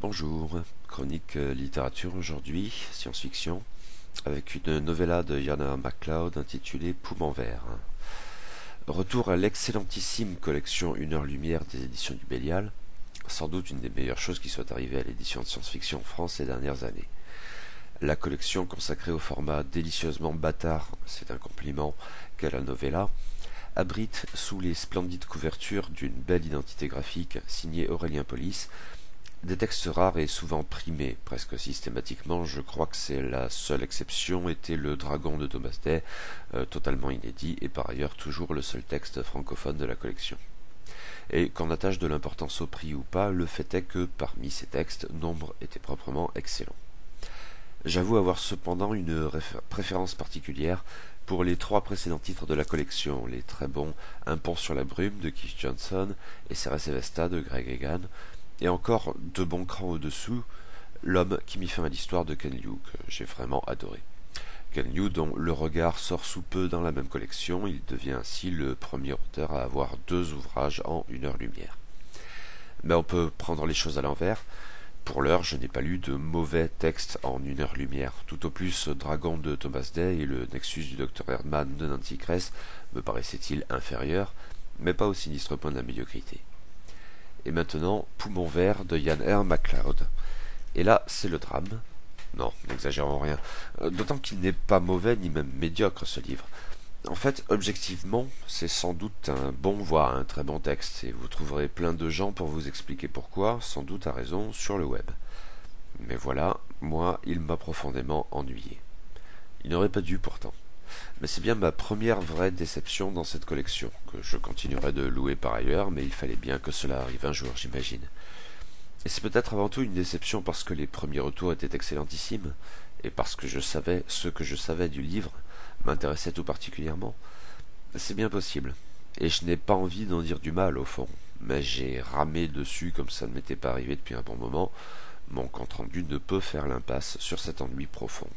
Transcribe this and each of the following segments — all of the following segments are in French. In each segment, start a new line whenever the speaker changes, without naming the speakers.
Bonjour, chronique littérature aujourd'hui, science-fiction, avec une novella de Jana MacLeod intitulée Poum en verre. Retour à l'excellentissime collection Une heure lumière des éditions du Bélial, sans doute une des meilleures choses qui soit arrivée à l'édition de science-fiction en France ces dernières années. La collection consacrée au format délicieusement bâtard, c'est un compliment, qu'est la novella, abrite sous les splendides couvertures d'une belle identité graphique signée Aurélien Polis, des textes rares et souvent primés, presque systématiquement. Je crois que c'est la seule exception était le Dragon de Thomas Day, totalement inédit et par ailleurs toujours le seul texte francophone de la collection. Et qu'on attache de l'importance au prix ou pas, le fait est que parmi ces textes, nombre étaient proprement excellents. J'avoue avoir cependant une préférence particulière pour les trois précédents titres de la collection, les très bons Un pont sur la brume de Keith Johnson et Ceres et Vesta de Greg Egan, et encore deux bons crans au-dessous, L'homme qui mit fin à l'histoire de Ken Liu, que j'ai vraiment adoré. Ken Liu, dont le regard sort sous peu dans la même collection, il devient ainsi le premier auteur à avoir deux ouvrages en une heure lumière. Mais on peut prendre les choses à l'envers. Pour l'heure, je n'ai pas lu de mauvais textes en une heure lumière. Tout au plus, Dragon de Thomas Day et le Nexus du Dr Erdmann de Nancy Kress me paraissaient-ils inférieurs, mais pas au sinistre point de la médiocrité. Et maintenant, Poumon vert de Jan R. MacLeod. Et là, c'est le drame. Non, n'exagérons rien. D'autant qu'il n'est pas mauvais ni même médiocre, ce livre. En fait, objectivement, c'est sans doute un bon voire un très bon texte, et vous trouverez plein de gens pour vous expliquer pourquoi, sans doute à raison, sur le web. Mais voilà, moi, il m'a profondément ennuyé. Il n'aurait pas dû pourtant. Mais c'est bien ma première vraie déception dans cette collection, que je continuerai de louer par ailleurs, mais il fallait bien que cela arrive un jour, j'imagine. Et c'est peut-être avant tout une déception parce que les premiers retours étaient excellentissimes, et parce que je savais ce que je savais du livre m'intéressait tout particulièrement. C'est bien possible, et je n'ai pas envie d'en dire du mal au fond, mais j'ai ramé dessus comme ça ne m'était pas arrivé depuis un bon moment. Mon compte-rendu ne peut faire l'impasse sur cet ennui profond.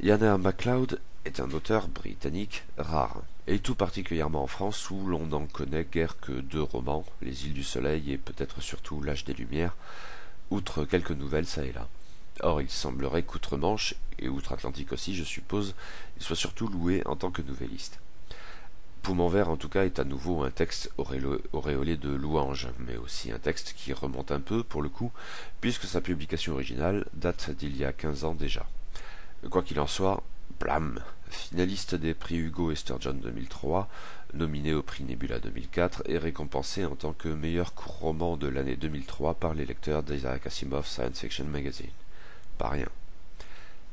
Jan R. MacLeod est un auteur britannique rare, et tout particulièrement en France où l'on n'en connaît guère que deux romans, Les Îles du Soleil et peut-être surtout L'Âge des Lumières, outre quelques nouvelles ça et là. Or il semblerait qu'outre-Manche, et outre-Atlantique aussi je suppose, il soit surtout loué en tant que nouvelliste. Poum en vert en tout cas est à nouveau un texte auréolé de louanges, mais aussi un texte qui remonte un peu pour le coup, puisque sa publication originale date d'il y a 15 ans déjà. Quoi qu'il en soit, blam, finaliste des prix Hugo et Sturgeon 2003, nominé au prix Nebula 2004 et récompensé en tant que meilleur court roman de l'année 2003 par les lecteurs d'Isaac Asimov Science Fiction Magazine. Pas rien.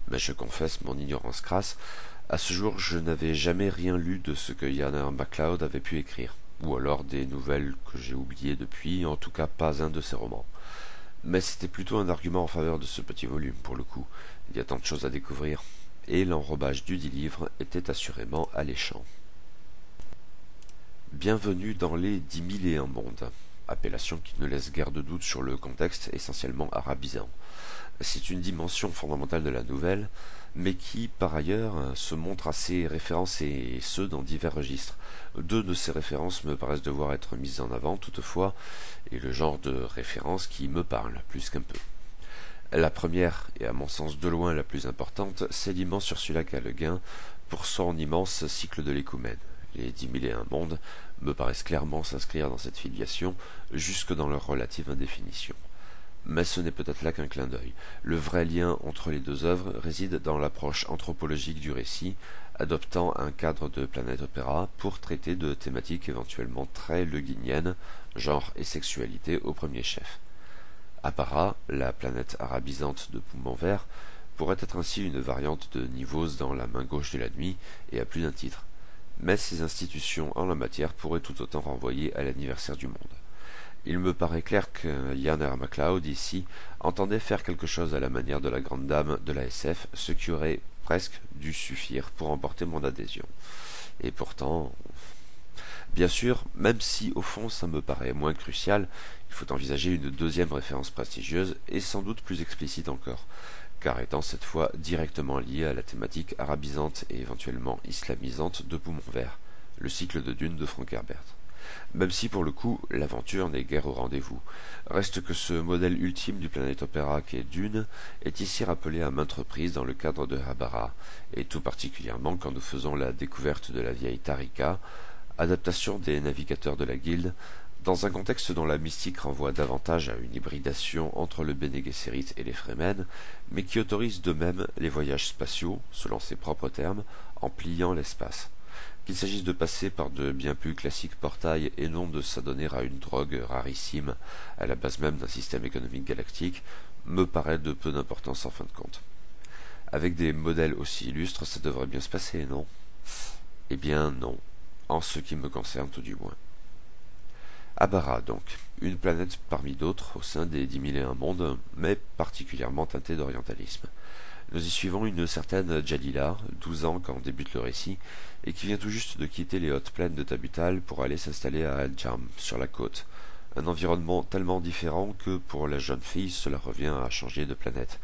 Mais je confesse mon ignorance crasse, à ce jour je n'avais jamais rien lu de ce que Jan R. MacLeod avait pu écrire, ou alors des nouvelles que j'ai oubliées depuis, en tout cas pas un de ses romans. Mais c'était plutôt un argument en faveur de ce petit volume, pour le coup. Il y a tant de choses à découvrir, et l'enrobage du dit livre était assurément alléchant. Bienvenue dans les 10 000 et un mondes, appellation qui ne laisse guère de doute sur le contexte essentiellement arabisant. C'est une dimension fondamentale de la nouvelle, mais qui, par ailleurs, se montre assez référencée, et ce, dans divers registres. Deux de ces références me paraissent devoir être mises en avant, toutefois, et le genre de référence qui me parle, plus qu'un peu. La première, et à mon sens de loin la plus importante, c'est l'immense Ursula K. Le Guin pour son immense cycle de l'écoumène. Les 10 000 et un mondes me paraissent clairement s'inscrire dans cette filiation, jusque dans leur relative indéfinition. Mais ce n'est peut-être là qu'un clin d'œil. Le vrai lien entre les deux œuvres réside dans l'approche anthropologique du récit, adoptant un cadre de planète opéra pour traiter de thématiques éventuellement très Le Guiniennes, genre et sexualité au premier chef. Apparat, la planète arabisante de Poum en vert, pourrait être ainsi une variante de Nivose dans La main gauche de la nuit, et à plus d'un titre. Mais ces institutions en la matière pourraient tout autant renvoyer à l'anniversaire du monde. Il me paraît clair que Jan R. MacLeod, ici, entendait faire quelque chose à la manière de la grande dame de la SF, ce qui aurait presque dû suffire pour emporter mon adhésion. Et pourtant... Bien sûr, même si au fond ça me paraît moins crucial, il faut envisager une deuxième référence prestigieuse et sans doute plus explicite encore, car étant cette fois directement liée à la thématique arabisante et éventuellement islamisante de Poumon vert, le cycle de Dune de Frank Herbert. Même si pour le coup, l'aventure n'est guère au rendez-vous. Reste que ce modèle ultime du planète opéra qu'est Dune est ici rappelé à maintes reprises dans le cadre de Habara, et tout particulièrement quand nous faisons la découverte de la vieille Tarika, adaptation des navigateurs de la Guilde, dans un contexte dont la mystique renvoie davantage à une hybridation entre le Bene Gesserit et les Fremen, mais qui autorise de même les voyages spatiaux, selon ses propres termes, en pliant l'espace. Qu'il s'agisse de passer par de bien plus classiques portails et non de s'adonner à une drogue rarissime, à la base même d'un système économique galactique, me paraît de peu d'importance en fin de compte. Avec des modèles aussi illustres, ça devrait bien se passer, non? Eh bien non, en ce qui me concerne tout du moins. Habara donc, une planète parmi d'autres au sein des 10 001 mondes, mais particulièrement teintée d'orientalisme. Nous y suivons une certaine Jalila, 12 ans quand débute le récit, et qui vient tout juste de quitter les hautes plaines de Tabutal pour aller s'installer à Al-Jarm, sur la côte. Un environnement tellement différent que pour la jeune fille cela revient à changer de planète.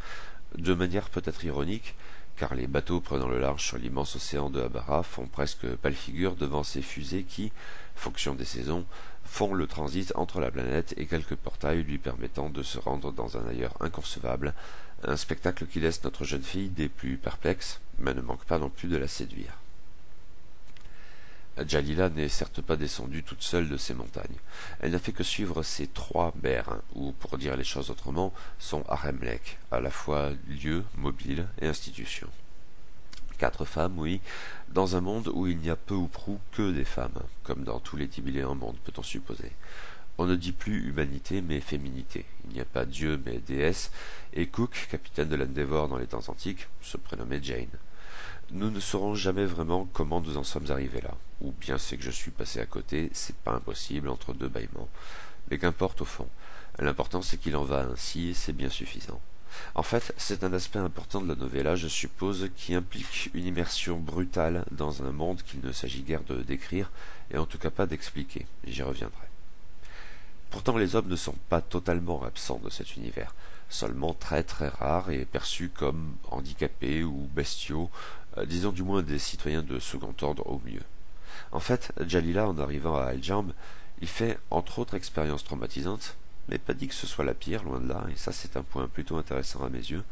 De manière peut-être ironique, car les bateaux prenant le large sur l'immense océan de Habara font presque pâle figure devant ces fusées qui, fonction des saisons, font le transit entre la planète et quelques portails lui permettant de se rendre dans un ailleurs inconcevable, un spectacle qui laisse notre jeune fille des plus perplexes, mais ne manque pas non plus de la séduire. Jalila n'est certes pas descendue toute seule de ces montagnes. Elle n'a fait que suivre ses 3 mères, ou pour dire les choses autrement, son haremlek, à la fois lieu, mobile et institution. 4 femmes, oui, dans un monde où il n'y a peu ou prou que des femmes, comme dans tous les 10 001 mondes, peut-on supposer. On ne dit plus humanité, mais féminité. Il n'y a pas Dieu, mais déesse, et Cook, capitaine de l'Endeavour dans les temps antiques, se prénommait Jane. Nous ne saurons jamais vraiment comment nous en sommes arrivés là, ou bien c'est que je suis passé à côté, c'est pas impossible entre 2 bâillements. Mais qu'importe au fond, l'important c'est qu'il en va ainsi et c'est bien suffisant. En fait, c'est un aspect important de la novella, je suppose, qui implique une immersion brutale dans un monde qu'il ne s'agit guère de décrire, et en tout cas pas d'expliquer, j'y reviendrai. Pourtant les hommes ne sont pas totalement absents de cet univers, seulement très très rares et perçus comme handicapés ou bestiaux, disons du moins des citoyens de second ordre au mieux. En fait, Jalila, en arrivant à Al-Jamb, il fait entre autres expériences traumatisantes, mais pas dit que ce soit la pire, loin de là, et ça c'est un point plutôt intéressant à mes yeux,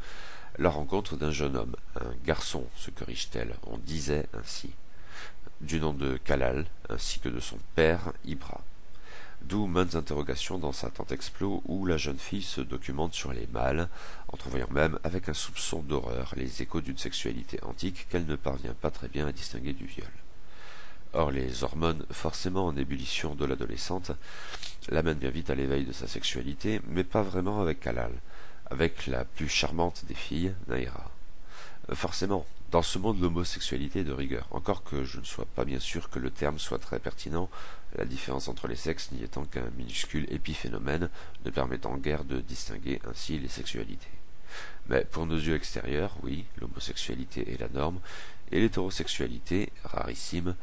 la rencontre d'un jeune homme, un garçon, se corrige-t-elle, on disait ainsi, du nom de Kalal, ainsi que de son père, Ibra. D'où maintes interrogations dans sa tante Explo où la jeune fille se documente sur les mâles, entrevoyant même avec un soupçon d'horreur les échos d'une sexualité antique qu'elle ne parvient pas très bien à distinguer du viol. Or les hormones, forcément en ébullition de l'adolescente, l'amènent bien vite à l'éveil de sa sexualité, mais pas vraiment avec Kalal, avec la plus charmante des filles, Naira. Forcément, dans ce monde l'homosexualité est de rigueur, encore que je ne sois pas bien sûr que le terme soit très pertinent, la différence entre les sexes n'y étant qu'un minuscule épiphénomène ne permettant guère de distinguer ainsi les sexualités. Mais pour nos yeux extérieurs, oui, l'homosexualité est la norme, et l'hétérosexualité, rarissime,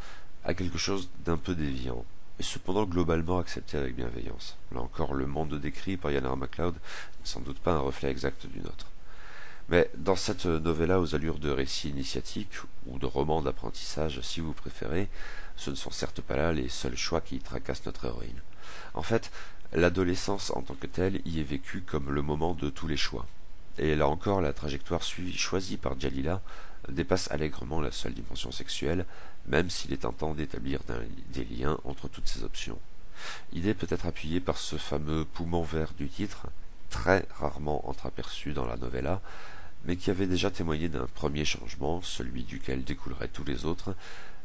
a quelque chose d'un peu déviant, et cependant globalement accepté avec bienveillance. Là encore, le monde décrit par Yanara MacLeod n'est sans doute pas un reflet exact du nôtre. Mais dans cette novella aux allures de récit initiatique, ou de roman d'apprentissage si vous préférez, ce ne sont certes pas là les seuls choix qui tracassent notre héroïne. En fait, l'adolescence en tant que telle y est vécue comme le moment de tous les choix. Et là encore, la trajectoire choisie par Jalila dépasse allègrement la seule dimension sexuelle, même s'il est tentant d'établir des liens entre toutes ces options. Idée peut-être appuyée par ce fameux poumon vert du titre, très rarement entreaperçu dans la novella, mais qui avait déjà témoigné d'un premier changement, celui duquel découleraient tous les autres,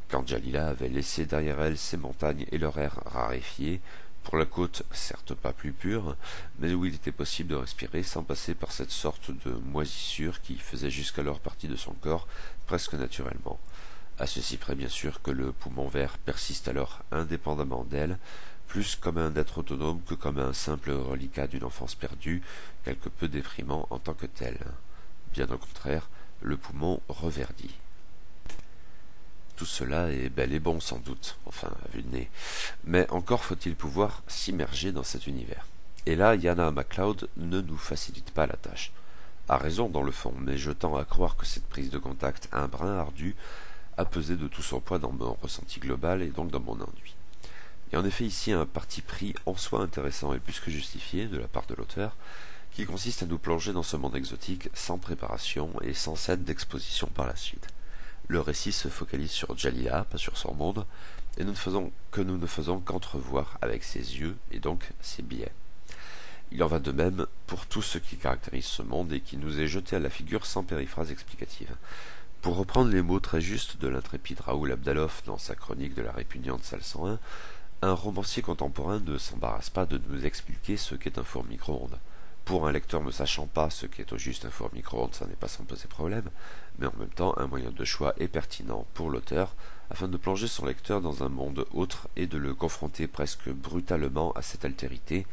quand Jalila avait laissé derrière elle ces montagnes et leur air raréfié, pour la côte certes pas plus pure, mais où il était possible de respirer sans passer par cette sorte de moisissure qui faisait jusqu'alors partie de son corps, presque naturellement. À ceci près bien sûr que le poumon vert persiste alors indépendamment d'elle, plus comme un être autonome que comme un simple reliquat d'une enfance perdue, quelque peu déprimant en tant que tel. Bien au contraire, le poumon reverdit. Tout cela est bel et bon sans doute, enfin à vue de nez, mais encore faut-il pouvoir s'immerger dans cet univers. Et là, Yana MacLeod ne nous facilite pas la tâche. A raison dans le fond, mais je tends à croire que cette prise de contact un brin ardue a pesé de tout son poids dans mon ressenti global et donc dans mon ennui. Il y a en effet ici un parti pris en soi intéressant et plus que justifié de la part de l'auteur, qui consiste à nous plonger dans ce monde exotique sans préparation et sans scène d'exposition par la suite. Le récit se focalise sur Jalila, pas sur son monde, et nous ne faisons qu'entrevoir avec ses yeux et donc ses biais. Il en va de même pour tout ce qui caractérise ce monde et qui nous est jeté à la figure sans périphrase explicative. Pour reprendre les mots très justes de l'intrépide Raoul Abdalov dans sa chronique de la répugnante salle 101, un romancier contemporain ne s'embarrasse pas de nous expliquer ce qu'est un four micro-ondes. Pour un lecteur ne sachant pas ce qu'est au juste un four micro-ondes, ça n'est pas sans poser problème, mais en même temps un moyen de choix est pertinent pour l'auteur, afin de plonger son lecteur dans un monde autre et de le confronter presque brutalement à cette altérité,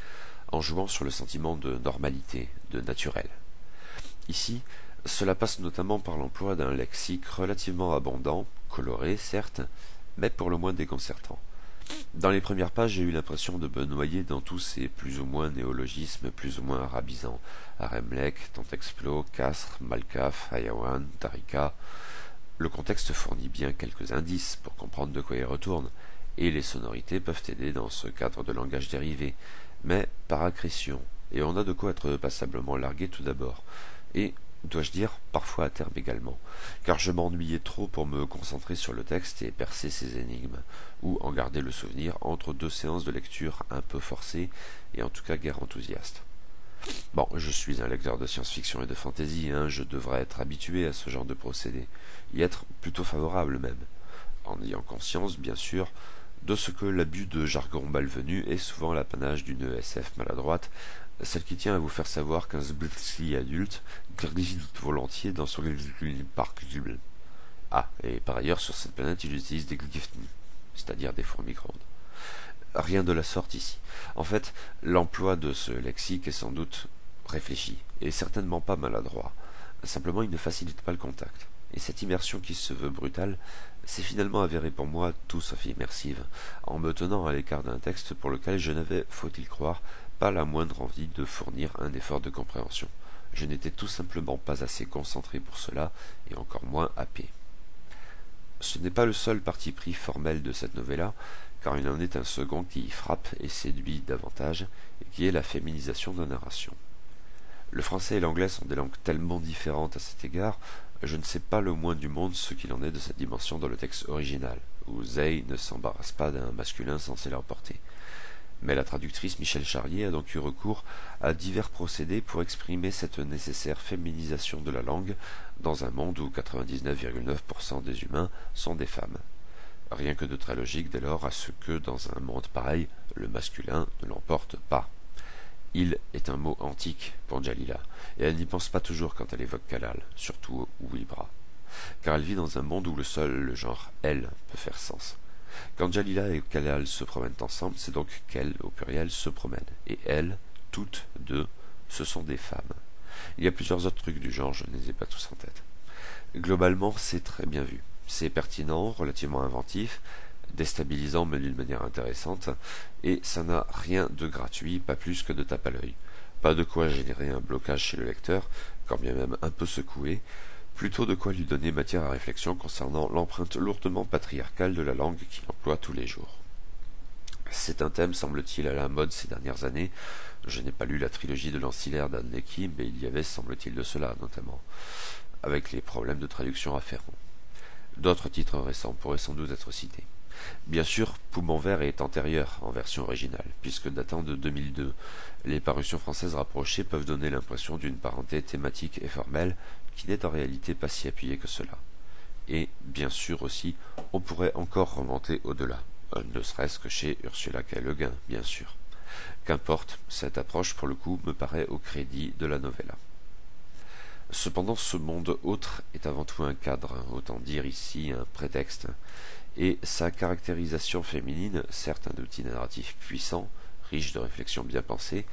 en jouant sur le sentiment de normalité, de naturel. Ici, cela passe notamment par l'emploi d'un lexique relativement abondant, coloré certes, mais pour le moins déconcertant. Dans les premières pages, j'ai eu l'impression de me noyer dans tous ces plus ou moins néologismes, plus ou moins arabisants. Haremlek, Tantexplo, Casre, Malkaf, Hayawan, Tarika. Le contexte fournit bien quelques indices pour comprendre de quoi il retourne, et les sonorités peuvent aider dans ce cadre de langage dérivé, mais par accrétion, et on a de quoi être passablement largué tout d'abord, et, dois-je dire, parfois à terme également, car je m'ennuyais trop pour me concentrer sur le texte et percer ses énigmes, ou en garder le souvenir entre deux séances de lecture un peu forcées et en tout cas guère enthousiastes. Bon, je suis un lecteur de science-fiction et de fantasy, je devrais être habitué à ce genre de procédé, y être plutôt favorable même, en ayant conscience, bien sûr, de ce que l'abus de jargon malvenu est souvent l'apanage d'une ESF maladroite, celle qui tient à vous faire savoir qu'un Zblitski adulte grésille volontiers dans son parc. Ah, et par ailleurs, sur cette planète, il utilise des Gliften, c'est-à-dire des fours micro-ondes. Rien de la sorte ici. En fait, l'emploi de ce lexique est sans doute réfléchi, et certainement pas maladroit. Simplement, il ne facilite pas le contact. Et cette immersion qui se veut brutale s'est finalement avérée pour moi tout sauf immersive, en me tenant à l'écart d'un texte pour lequel je n'avais, faut-il croire, pas la moindre envie de fournir un effort de compréhension. Je n'étais tout simplement pas assez concentré pour cela, et encore moins happé. Ce n'est pas le seul parti pris formel de cette novella, car il en est un second qui y frappe et séduit davantage, et qui est la féminisation de la narration. Le français et l'anglais sont des langues tellement différentes à cet égard, je ne sais pas le moins du monde ce qu'il en est de cette dimension dans le texte original, où Zey ne s'embarrasse pas d'un masculin censé l'emporter. Mais la traductrice Michel Charlier a donc eu recours à divers procédés pour exprimer cette nécessaire féminisation de la langue dans un monde où 99,9% des humains sont des femmes. Rien que de très logique dès lors à ce que, dans un monde pareil, le masculin ne l'emporte pas. Il est un mot antique pour Jalila, et elle n'y pense pas toujours quand elle évoque Kalal, surtout Ouibra, car elle vit dans un monde où le genre « elle » peut faire sens. Quand Jalila et Kalal se promènent ensemble, c'est donc qu'elles, au pluriel, se promènent, et elles, toutes deux, ce sont des femmes. Il y a plusieurs autres trucs du genre, je ne les ai pas tous en tête. Globalement, c'est très bien vu. C'est pertinent, relativement inventif, déstabilisant mais d'une manière intéressante, et ça n'a rien de gratuit, pas plus que de tape à l'œil. Pas de quoi générer un blocage chez le lecteur, quand bien même un peu secoué, plutôt de quoi lui donner matière à réflexion concernant l'empreinte lourdement patriarcale de la langue qu'il emploie tous les jours. C'est un thème, semble-t-il, à la mode ces dernières années. Je n'ai pas lu la trilogie de l'Ancillaire d'Anne Leckie, mais il y avait, semble-t-il, de cela, notamment, avec les problèmes de traduction afférents. D'autres titres récents pourraient sans doute être cités. Bien sûr, Poumon vert est antérieur en version originale, puisque datant de 2002, les parutions françaises rapprochées peuvent donner l'impression d'une parenté thématique et formelle qui n'est en réalité pas si appuyée que cela. Et, bien sûr aussi, on pourrait encore remonter au-delà, ne serait-ce que chez Ursula K. Le Guin, bien sûr. Qu'importe, cette approche pour le coup me paraît au crédit de la novella. Cependant, ce monde autre est avant tout un cadre, autant dire ici un prétexte, et sa caractérisation féminine, certes un outil narratif puissant, riche de réflexions bien pensées,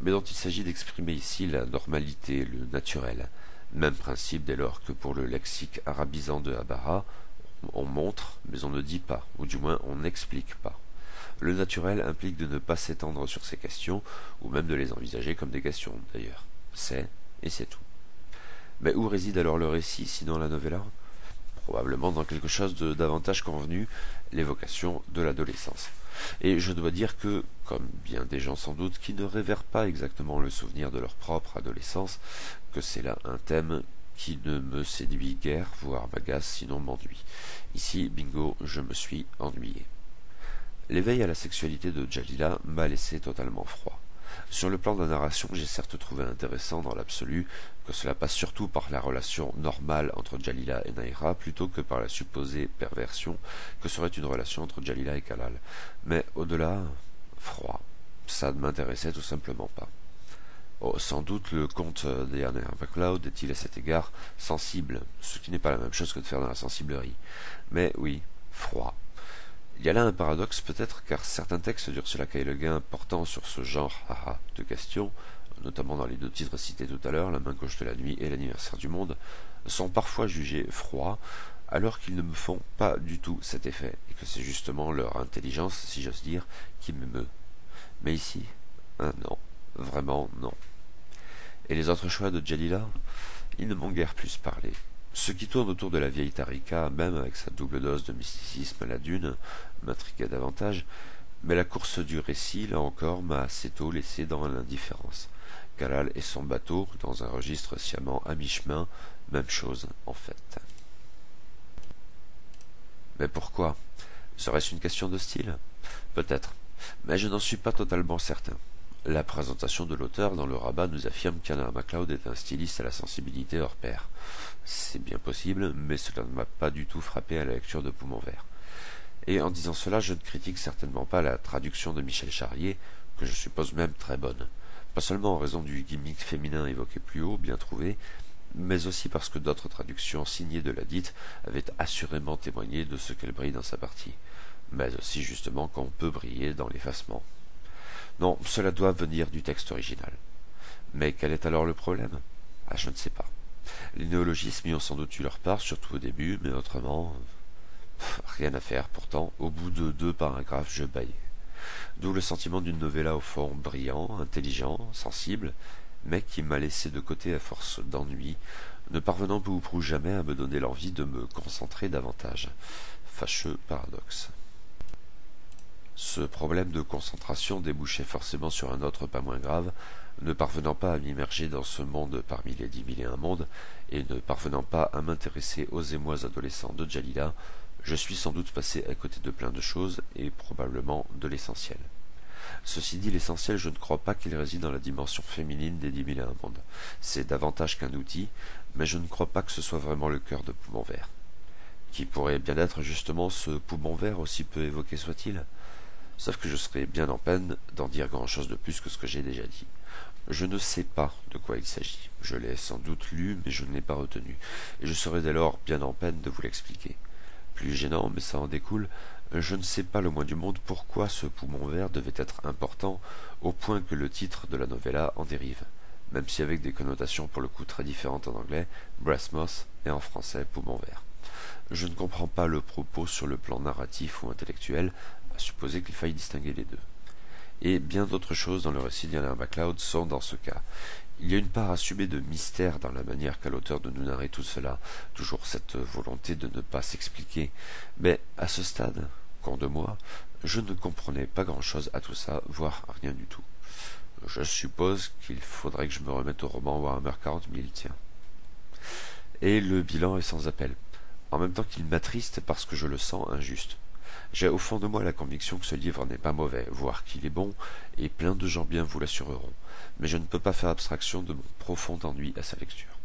mais dont il s'agit d'exprimer ici la normalité, le naturel, même principe dès lors que pour le lexique arabisant de Habara, on montre, mais on ne dit pas, ou du moins on n'explique pas. Le naturel implique de ne pas s'étendre sur ces questions, ou même de les envisager comme des questions d'ailleurs. C'est, et c'est tout. Mais où réside alors le récit, sinon la novella ? Probablement dans quelque chose de davantage convenu, l'évocation de l'adolescence. Et je dois dire que, comme bien des gens sans doute qui ne révèrent pas exactement le souvenir de leur propre adolescence, que c'est là un thème qui ne me séduit guère, voire m'agace, sinon m'ennuie. Ici, bingo, je me suis ennuyé. L'éveil à la sexualité de Jalila m'a laissé totalement froid. Sur le plan de la narration, j'ai certes trouvé intéressant dans l'absolu que cela passe surtout par la relation normale entre Jalila et Naira plutôt que par la supposée perversion que serait une relation entre Jalila et Kalal. Mais au-delà, froid. Ça ne m'intéressait tout simplement pas. Oh, sans doute le conte d'Ian MacLeod est-il à cet égard sensible, ce qui n'est pas la même chose que de faire dans la sensiblerie. Mais oui, froid. Il y a là un paradoxe peut-être, car certains textes d'Ursula K. Le Guin portant sur ce genre de questions, notamment dans les deux titres cités tout à l'heure, La main gauche de la nuit et L'anniversaire du monde, sont parfois jugés froids, alors qu'ils ne me font pas du tout cet effet, et que c'est justement leur intelligence, si j'ose dire, qui m'émeut. Mais ici, non, vraiment non. Et les autres choix de Jalila, ils ne m'ont guère plus parlé. Ce qui tourne autour de la vieille Tarika, même avec sa double dose de mysticisme à la dune, m'intriguait davantage, mais la course du récit, là encore, m'a assez tôt laissé dans l'indifférence. Kalal et son bateau, dans un registre sciemment à mi-chemin, même chose en fait. Mais pourquoi? Serait-ce une question de style? Peut-être, mais je n'en suis pas totalement certain. La présentation de l'auteur dans le rabat nous affirme qu'Ian MacLeod est un styliste à la sensibilité hors pair. C'est bien possible, mais cela ne m'a pas du tout frappé à la lecture de Poumon Vert. Et en disant cela, je ne critique certainement pas la traduction de Michel Charrier, que je suppose même très bonne. Pas seulement en raison du gimmick féminin évoqué plus haut, bien trouvé, mais aussi parce que d'autres traductions signées de la dite avaient assurément témoigné de ce qu'elle brille dans sa partie, mais aussi justement qu'on peut briller dans l'effacement. Non, cela doit venir du texte original. Mais quel est alors le problème? Ah, je ne sais pas. Les néologismes y ont sans doute eu leur part, surtout au début, mais autrement... rien à faire, pourtant, au bout de 2 paragraphes, je bâillais. D'où le sentiment d'une novella au fond brillant, intelligent, sensible, mais qui m'a laissé de côté à force d'ennui, ne parvenant peu ou prou jamais à me donner l'envie de me concentrer davantage. Fâcheux paradoxe. Ce problème de concentration débouchait forcément sur un autre pas moins grave, ne parvenant pas à m'immerger dans ce monde parmi les 10 000 et un mondes, et ne parvenant pas à m'intéresser aux émois adolescents de Jalila, je suis sans doute passé à côté de plein de choses, et probablement de l'essentiel. Ceci dit, l'essentiel, je ne crois pas qu'il réside dans la dimension féminine des 10 000 et un mondes. C'est davantage qu'un outil, mais je ne crois pas que ce soit vraiment le cœur de Poumon Vert. Qui pourrait bien être justement ce Poumon Vert, aussi peu évoqué soit-il? Sauf que je serais bien en peine d'en dire grand-chose de plus que ce que j'ai déjà dit. Je ne sais pas de quoi il s'agit. Je l'ai sans doute lu, mais je ne l'ai pas retenu, et je serais dès lors bien en peine de vous l'expliquer. Plus gênant, mais ça en découle, je ne sais pas le moins du monde pourquoi ce Poumon Vert devait être important, au point que le titre de la novella en dérive, même si avec des connotations pour le coup très différentes en anglais, Brass Moss, et en français Poumon Vert. Je ne comprends pas le propos sur le plan narratif ou intellectuel, à supposer qu'il faille distinguer les deux. Et bien d'autres choses dans le récit d'Ian MacLeod sont dans ce cas. Il y a une part assumée de mystère dans la manière qu'a l'auteur de nous narrer tout cela, toujours cette volonté de ne pas s'expliquer, mais à ce stade, qu'en 2 mois, je ne comprenais pas grand-chose à tout ça, voire rien du tout. Je suppose qu'il faudrait que je me remette au roman Warhammer 40 000, tiens. Et le bilan est sans appel, en même temps qu'il m'attriste parce que je le sens injuste. J'ai au fond de moi la conviction que ce livre n'est pas mauvais, voire qu'il est bon, et plein de gens bien vous l'assureront, mais je ne peux pas faire abstraction de mon profond ennui à sa lecture.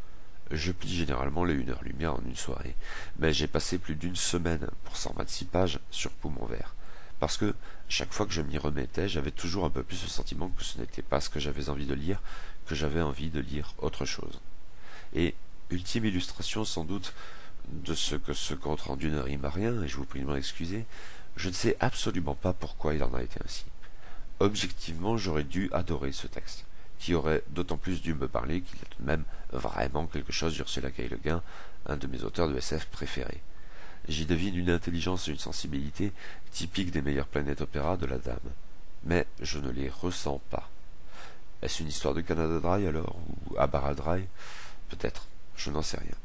Je plie généralement les 1 heure lumière en une soirée, mais j'ai passé plus d'1 semaine pour 126 pages sur Poumon Vert, parce que, chaque fois que je m'y remettais, j'avais toujours un peu plus le sentiment que ce n'était pas ce que j'avais envie de lire, que j'avais envie de lire autre chose. Et, ultime illustration sans doute, de ce que ce compte rendu ne rime à rien, et je vous prie de m'en excuser, je ne sais absolument pas pourquoi il en a été ainsi. Objectivement, j'aurais dû adorer ce texte, qui aurait d'autant plus dû me parler qu'il y a tout de même vraiment quelque chose d'Ursula K. Le Guin, un de mes auteurs de SF préférés. J'y devine une intelligence et une sensibilité typiques des meilleures planètes opéra de la dame. Mais je ne les ressens pas. Est-ce une histoire de Canada Dry alors, ou Abara Dry? Peut-être, je n'en sais rien.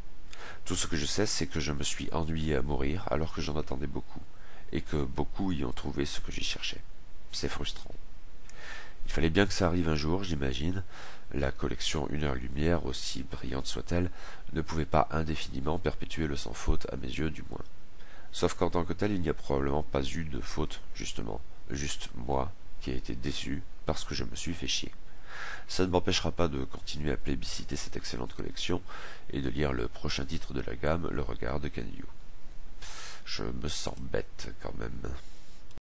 Tout ce que je sais, c'est que je me suis ennuyé à mourir alors que j'en attendais beaucoup, et que beaucoup y ont trouvé ce que j'y cherchais. C'est frustrant. Il fallait bien que ça arrive un jour, j'imagine. La collection Une heure lumière, aussi brillante soit-elle, ne pouvait pas indéfiniment perpétuer le sans faute, à mes yeux du moins. Sauf qu'en tant que tel, il n'y a probablement pas eu de faute, justement. Juste moi, qui ai été déçu parce que je me suis fait chier. Ça ne m'empêchera pas de continuer à plébisciter cette excellente collection et de lire le prochain titre de la gamme, Le Regard de Ken Liu. Je me sens bête quand même.